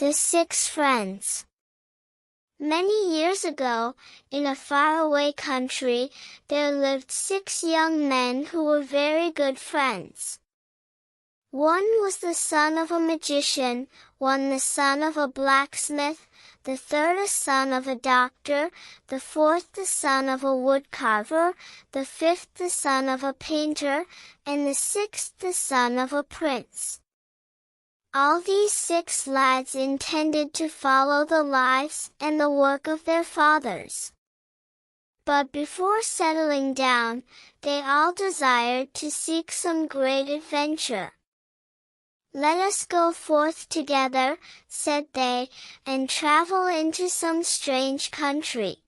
The Six Friends. Many years ago, in a faraway country, there lived 6 young men who were very good friends. One was the son of a magician, one the son of a blacksmith, the third a son of a doctor, the fourth the son of a woodcarver, the fifth the son of a painter, and the sixth the son of a prince. All these 6 lads intended to follow the lives and the work of their fathers. But before settling down, they all desired to seek some great adventure. "Let us go forth together," said they, "and travel into some strange country.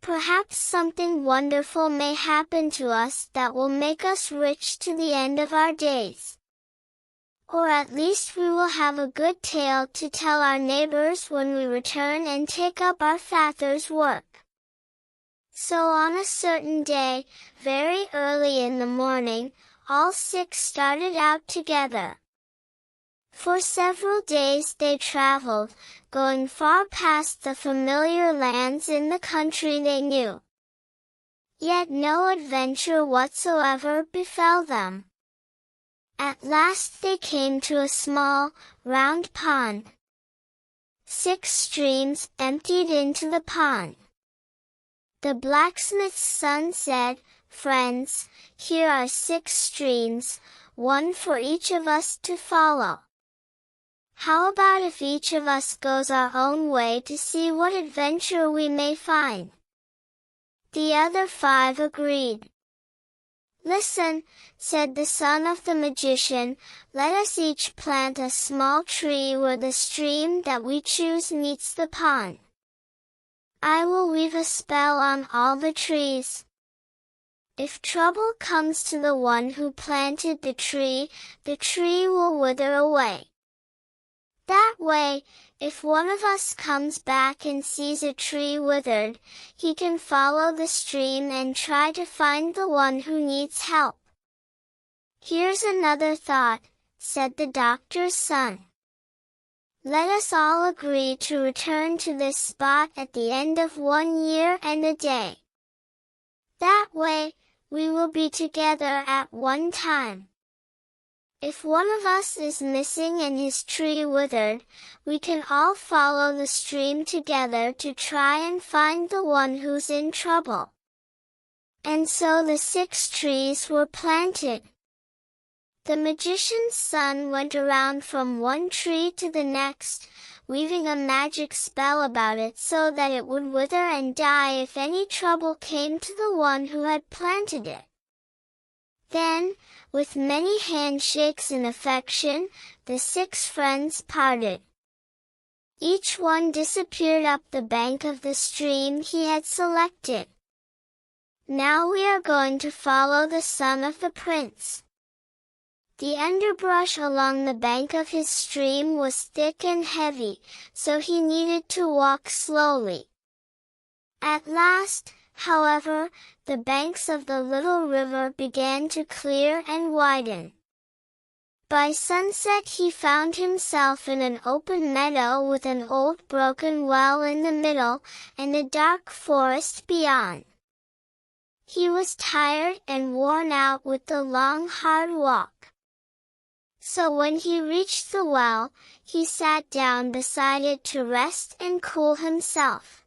Perhaps something wonderful may happen to us that will make us rich to the end of our days. Or at least we will have a good tale to tell our neighbors when we return and take up our father's work." So on a certain day, very early in the morning, all 6 started out together. For several days they traveled, going far past the familiar lands in the country they knew. Yet no adventure whatsoever befell them. At last they came to a small, round pond. 6 streams emptied into the pond. The blacksmith's son said, "Friends, here are 6 streams, one for each of us to follow. How about if each of us goes our own way to see what adventure we may find?" The other 5 agreed. "Listen," said the son of the magician, "let us each plant a small tree where the stream that we choose meets the pond. I will weave a spell on all the trees. If trouble comes to the one who planted the tree will wither away. That way, if one of us comes back and sees a tree withered, he can follow the stream and try to find the one who needs help." "Here's another thought," said the doctor's son. "Let us all agree to return to this spot at the end of 1 year and a day. That way, we will be together at one time. If one of us is missing and his tree withered, we can all follow the stream together to try and find the one who's in trouble." And so the 6 trees were planted. The magician's son went around from one tree to the next, weaving a magic spell about it so that it would wither and die if any trouble came to the one who had planted it. Then, with many handshakes and affection, the 6 friends parted. Each one disappeared up the bank of the stream he had selected. "Now we are going to follow the son of the prince." The underbrush along the bank of his stream was thick and heavy, so he needed to walk slowly. At last, however, the banks of the little river began to clear and widen. By sunset he found himself in an open meadow with an old broken well in the middle, and a dark forest beyond. He was tired and worn out with the long hard walk. So when he reached the well, he sat down beside it to rest and cool himself.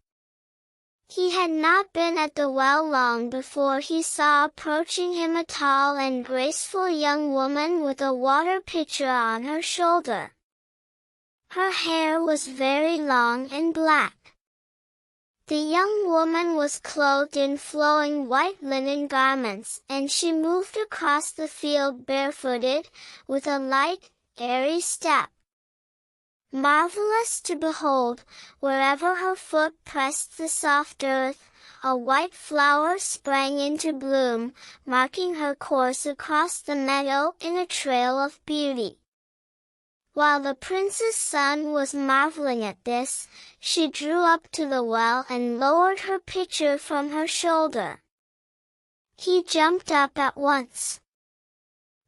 He had not been at the well long before he saw approaching him a tall and graceful young woman with a water pitcher on her shoulder. Her hair was very long and black. The young woman was clothed in flowing white linen garments, and she moved across the field barefooted, with a light, airy step. Marvelous to behold, wherever her foot pressed the soft earth, a white flower sprang into bloom, marking her course across the meadow in a trail of beauty. While the prince's son was marveling at this, she drew up to the well and lowered her pitcher from her shoulder. He jumped up at once.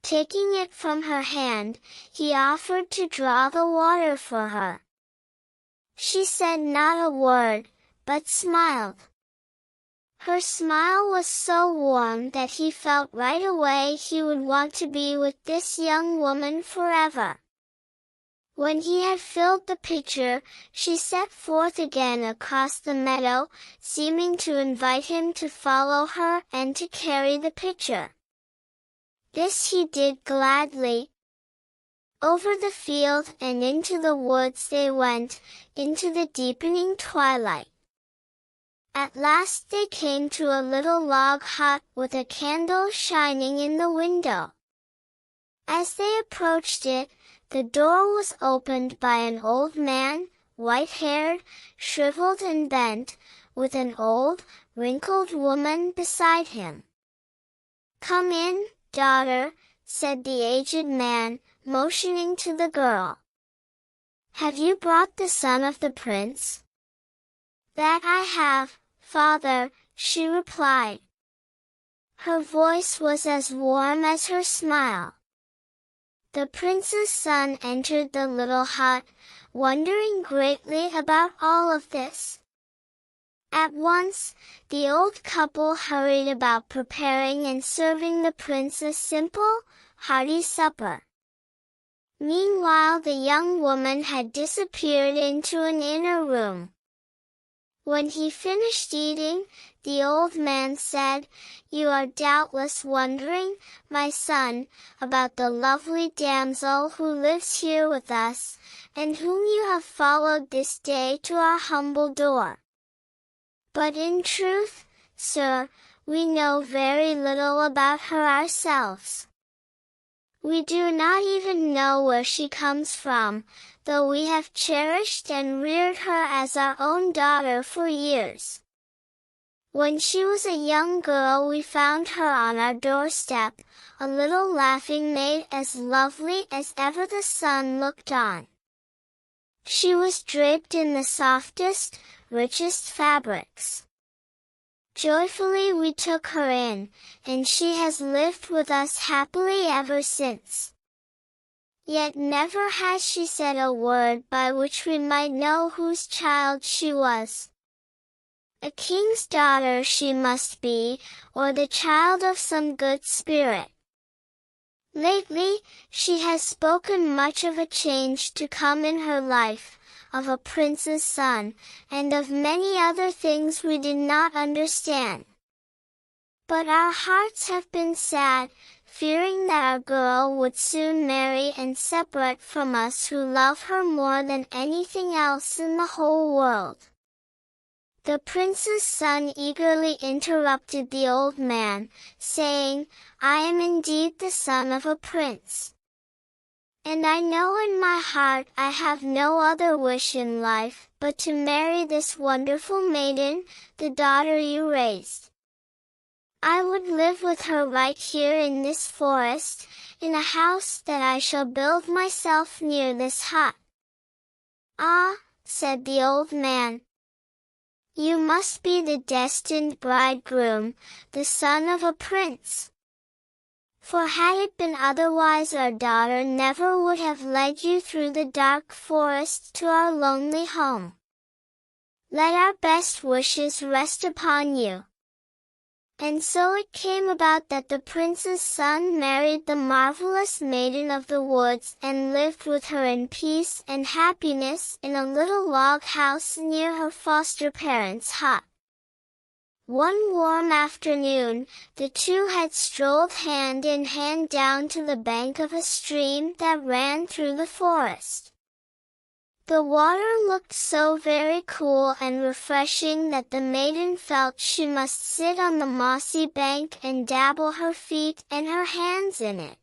Taking it from her hand, he offered to draw the water for her. She said not a word, but smiled. Her smile was so warm that he felt right away he would want to be with this young woman forever. When he had filled the pitcher, she set forth again across the meadow, seeming to invite him to follow her and to carry the pitcher. This he did gladly. Over the field and into the woods they went, into the deepening twilight. At last they came to a little log hut with a candle shining in the window. As they approached it, the door was opened by an old man, white-haired, shriveled and bent, with an old, wrinkled woman beside him. "Come in, daughter," said the aged man, motioning to the girl. "Have you brought the son of the prince?" "That I have, father," she replied. Her voice was as warm as her smile. The prince's son entered the little hut, wondering greatly about all of this. At once, the old couple hurried about preparing and serving the prince a simple, hearty supper. Meanwhile the young woman had disappeared into an inner room. When he finished eating, the old man said, "You are doubtless wondering, my son, about the lovely damsel who lives here with us, and whom you have followed this day to our humble door. But in truth, sir, we know very little about her ourselves. We do not even know where she comes from, though we have cherished and reared her as our own daughter for years. When she was a young girl we found her on our doorstep, a little laughing maid as lovely as ever the sun looked on. She was draped in the softest, richest fabrics. Joyfully we took her in, and she has lived with us happily ever since. Yet never has she said a word by which we might know whose child she was. A king's daughter she must be, or the child of some good spirit. Lately, she has spoken much of a change to come in her life, of a prince's son, and of many other things we did not understand. But our hearts have been sad, fearing that our girl would soon marry and separate from us who love her more than anything else in the whole world." The prince's son eagerly interrupted the old man, saying, "I am indeed the son of a prince. And I know in my heart I have no other wish in life but to marry this wonderful maiden, the daughter you raised. I would live with her right here in this forest, in a house that I shall build myself near this hut." "Ah," said the old man, "you must be the destined bridegroom, the son of a prince. For had it been otherwise our daughter never would have led you through the dark forest to our lonely home. Let our best wishes rest upon you." And so it came about that the prince's son married the marvelous maiden of the woods and lived with her in peace and happiness in a little log house near her foster parents' hut. One warm afternoon, the two had strolled hand in hand down to the bank of a stream that ran through the forest. The water looked so very cool and refreshing that the maiden felt she must sit on the mossy bank and dabble her feet and her hands in it.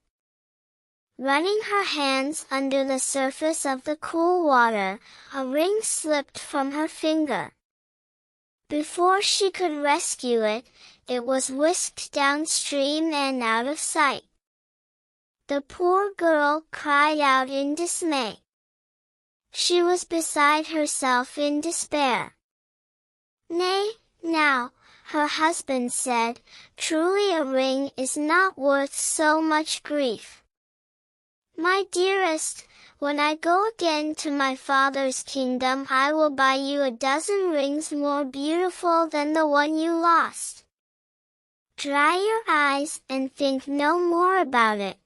Running her hands under the surface of the cool water, a ring slipped from her finger. Before she could rescue it, it was whisked downstream and out of sight. The poor girl cried out in dismay. She was beside herself in despair. "Nay, now," her husband said, "truly a ring is not worth so much grief. My dearest, when I go again to my father's kingdom, I will buy you a dozen rings more beautiful than the one you lost. Dry your eyes and think no more about it.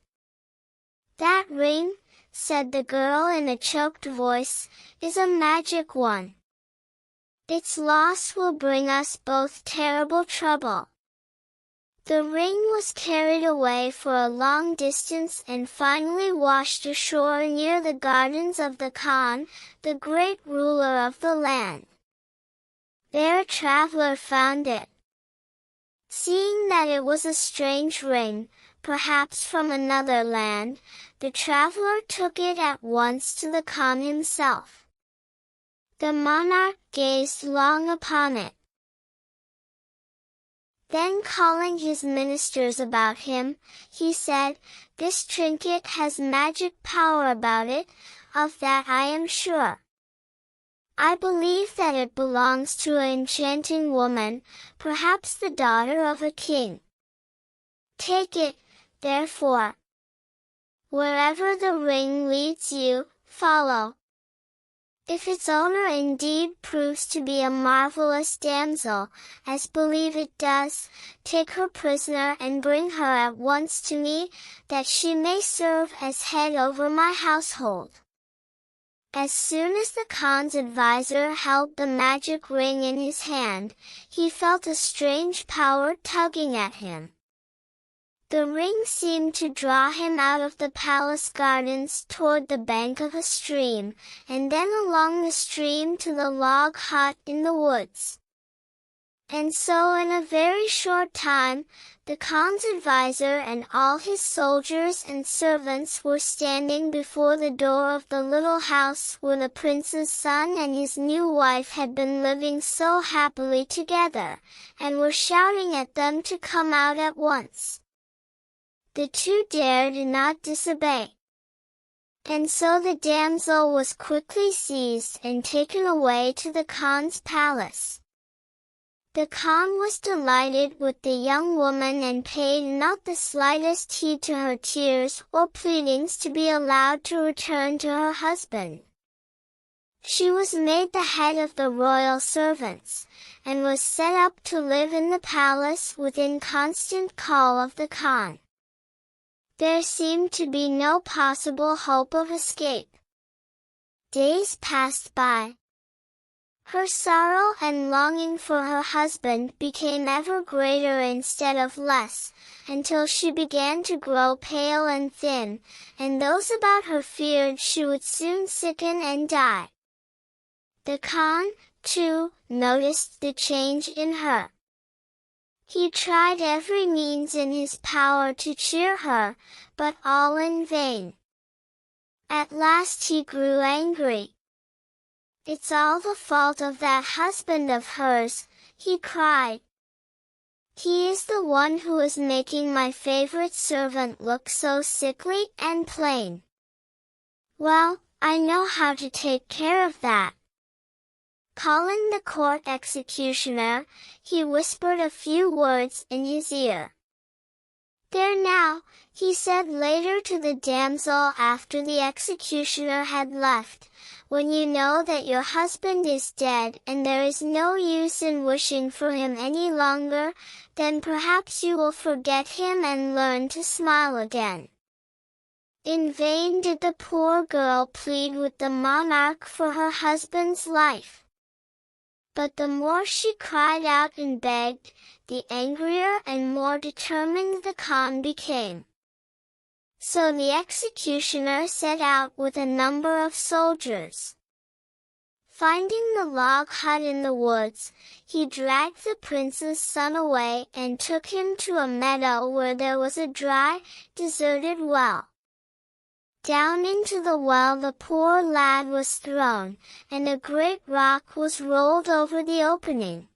That ring, said the girl in a choked voice, is a magic one. Its loss will bring us both terrible trouble. The ring was carried away for a long distance and finally washed ashore near the gardens of the Khan, the great ruler of the land. There a traveler found it. Seeing that it was a strange ring, perhaps from another land, the traveler took it at once to the Khan himself. The monarch gazed long upon it. Then calling his ministers about him, he said, "This trinket has magic power about it, of that I am sure. I believe that it belongs to an enchanting woman, perhaps the daughter of a king. Take it, therefore. Wherever the ring leads you, follow. If its owner indeed proves to be a marvelous damsel, as believe it does, take her prisoner and bring her at once to me, that she may serve as head over my household." As soon as the Khan's advisor held the magic ring in his hand, he felt a strange power tugging at him. The ring seemed to draw him out of the palace gardens toward the bank of a stream, and then along the stream to the log hut in the woods. And so in a very short time, the Khan's advisor and all his soldiers and servants were standing before the door of the little house where the prince's son and his new wife had been living so happily together, and were shouting at them to come out at once. The two dared not disobey. And so the damsel was quickly seized and taken away to the Khan's palace. The Khan was delighted with the young woman and paid not the slightest heed to her tears or pleadings to be allowed to return to her husband. She was made the head of the royal servants, and was set up to live in the palace within constant call of the Khan. There seemed to be no possible hope of escape. Days passed by. Her sorrow and longing for her husband became ever greater instead of less, until she began to grow pale and thin, and those about her feared she would soon sicken and die. The Khan, too, noticed the change in her. He tried every means in his power to cheer her, but all in vain. At last he grew angry. "It's all the fault of that husband of hers," he cried. "He is the one who is making my favorite servant look so sickly and plain. Well, I know how to take care of that." Calling the court executioner, he whispered a few words in his ear. "There now," he said later to the damsel after the executioner had left, "when you know that your husband is dead and there is no use in wishing for him any longer, then perhaps you will forget him and learn to smile again." In vain did the poor girl plead with the monarch for her husband's life. But the more she cried out and begged, the angrier and more determined the Khan became. So the executioner set out with a number of soldiers. Finding the log hut in the woods, he dragged the prince's son away and took him to a meadow where there was a dry, deserted well. Down into the well the poor lad was thrown, and a great rock was rolled over the opening.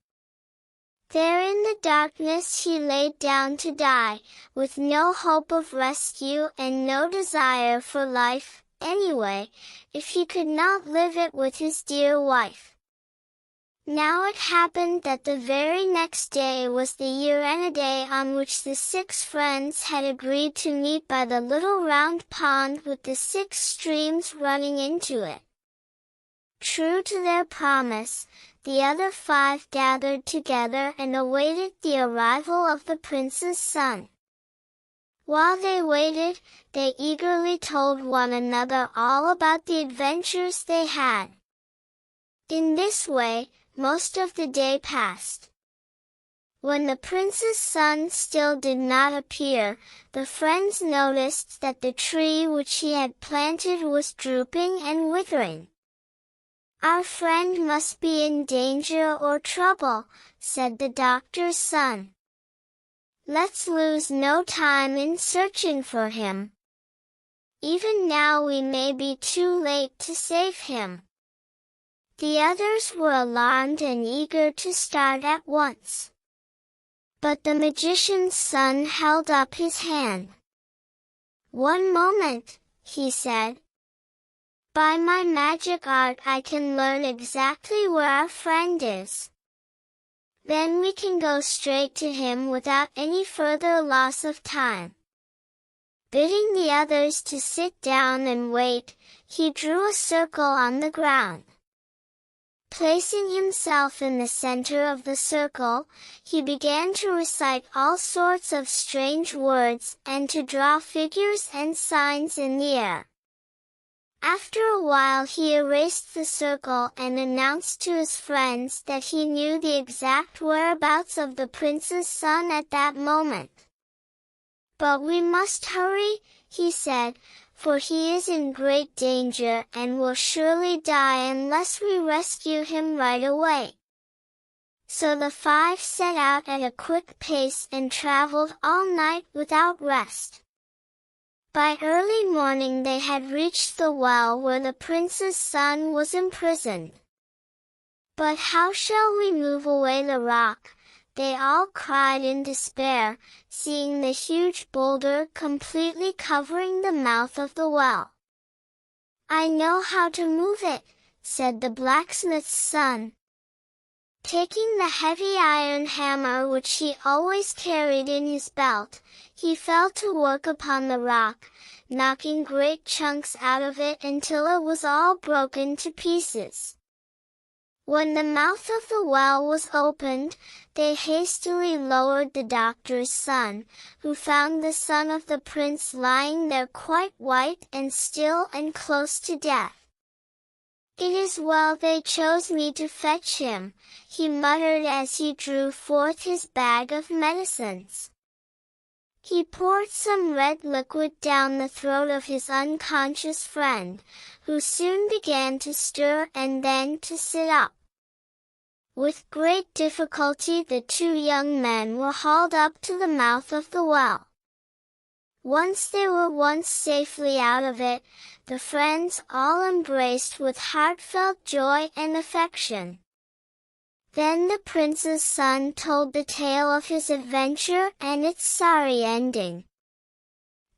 There in the darkness he laid down to die, with no hope of rescue and no desire for life, anyway, if he could not live it with his dear wife. Now it happened that the very next day was the year-end day on which the 6 friends had agreed to meet by the little round pond with the 6 streams running into it. True to their promise, the other 5 gathered together and awaited the arrival of the prince's son. While they waited, they eagerly told one another all about the adventures they had. In this way, most of the day passed. When the prince's son still did not appear, the friends noticed that the tree which he had planted was drooping and withering. "Our friend must be in danger or trouble," said the doctor's son. "Let's lose no time in searching for him. Even now we may be too late to save him." The others were alarmed and eager to start at once. But the magician's son held up his hand. "One moment," he said. "By my magic art I can learn exactly where our friend is. Then we can go straight to him without any further loss of time." Bidding the others to sit down and wait, he drew a circle on the ground. Placing himself in the center of the circle, he began to recite all sorts of strange words and to draw figures and signs in the air. After a while he erased the circle and announced to his friends that he knew the exact whereabouts of the prince's son at that moment. "But we must hurry," he said, "for he is in great danger and will surely die unless we rescue him right away." So the 5 set out at a quick pace and traveled all night without rest. By early morning they had reached the well where the prince's son was imprisoned. "But how shall we move away the rock?" they all cried in despair, seeing the huge boulder completely covering the mouth of the well. "I know how to move it," said the blacksmith's son. Taking the heavy iron hammer which he always carried in his belt, he fell to work upon the rock, knocking great chunks out of it until it was all broken to pieces. When the mouth of the well was opened, they hastily lowered the doctor's son, who found the son of the prince lying there quite white and still and close to death. "It is well they chose me to fetch him," he muttered as he drew forth his bag of medicines. He poured some red liquid down the throat of his unconscious friend, who soon began to stir and then to sit up. With great difficulty the 2 young men were hauled up to the mouth of the well. Once they were safely out of it, the friends all embraced with heartfelt joy and affection. Then the prince's son told the tale of his adventure and its sorry ending.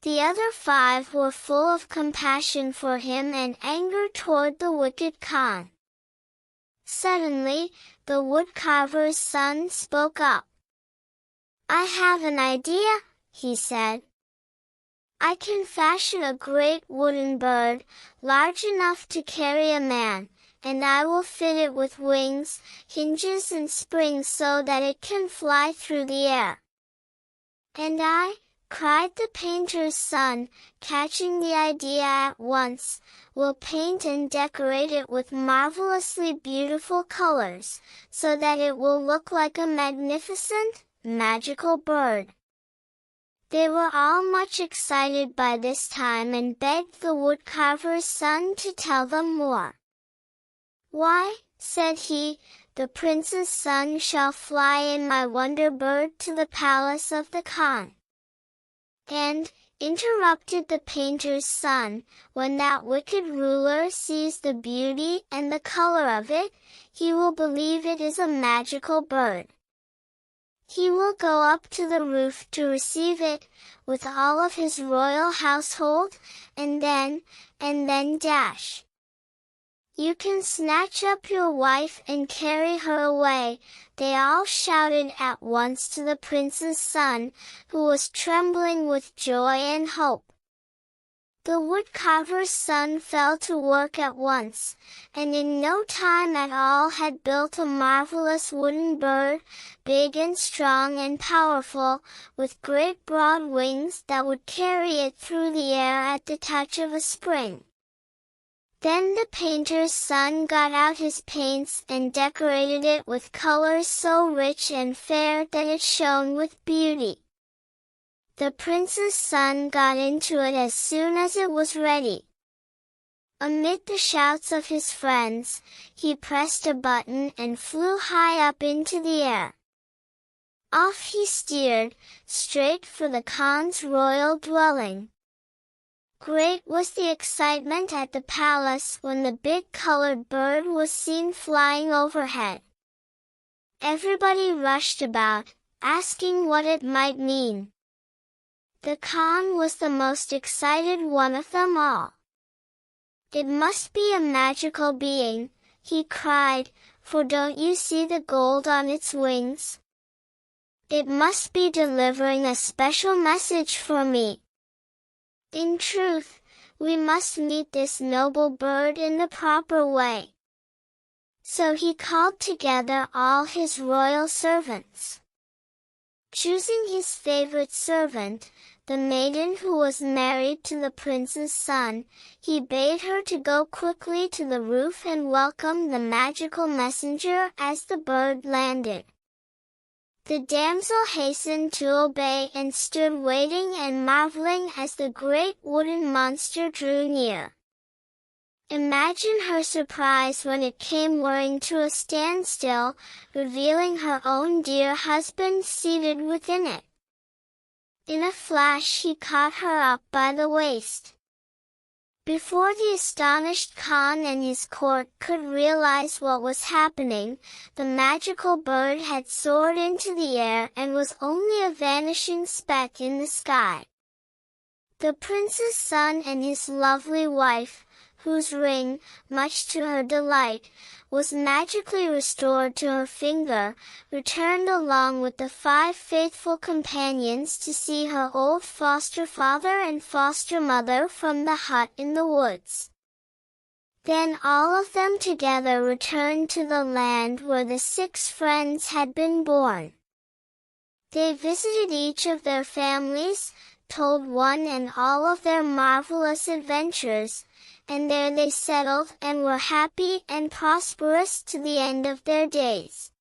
The other 5 were full of compassion for him and anger toward the wicked Khan. Suddenly, the woodcarver's son spoke up. "I have an idea," he said. "I can fashion a great wooden bird, large enough to carry a man, and I will fit it with wings, hinges and springs so that it can fly through the air." "And I," cried the painter's son, catching the idea at once, "will paint and decorate it with marvelously beautiful colors, so that it will look like a magnificent, magical bird." They were all much excited by this time and begged the woodcarver's son to tell them more. "Why," said he, "the prince's son shall fly in my wonder bird to the palace of the Khan." "And," interrupted the painter's son, "when that wicked ruler sees the beauty and the color of it, he will believe it is a magical bird. He will go up to the roof to receive it, with all of his royal household, and then dash." "You can snatch up your wife and carry her away," they all shouted at once to the prince's son, who was trembling with joy and hope. The woodcarver's son fell to work at once, and in no time at all had built a marvelous wooden bird, big and strong and powerful, with great broad wings that would carry it through the air at the touch of a spring. Then the painter's son got out his paints and decorated it with colors so rich and fair that it shone with beauty. The prince's son got into it as soon as it was ready. Amid the shouts of his friends, he pressed a button and flew high up into the air. Off he steered, straight for the Khan's royal dwelling. Great was the excitement at the palace when the big colored bird was seen flying overhead. Everybody rushed about, asking what it might mean. The Khan was the most excited one of them all. "It must be a magical being," he cried, "for don't you see the gold on its wings? It must be delivering a special message for me. In truth, we must meet this noble bird in the proper way." So he called together all his royal servants. Choosing his favorite servant, the maiden who was married to the prince's son, he bade her to go quickly to the roof and welcome the magical messenger as the bird landed. The damsel hastened to obey and stood waiting and marveling as the great wooden monster drew near. Imagine her surprise when it came whirring to a standstill, revealing her own dear husband seated within it. In a flash he caught her up by the waist. Before the astonished Khan and his court could realize what was happening, the magical bird had soared into the air and was only a vanishing speck in the sky. The prince's son and his lovely wife, whose ring, much to her delight, was magically restored to her finger, returned along with the 5 faithful companions to see her old foster father and foster mother from the hut in the woods. Then all of them together returned to the land where the 6 friends had been born. They visited each of their families, told one and all of their marvelous adventures, and there they settled and were happy and prosperous to the end of their days.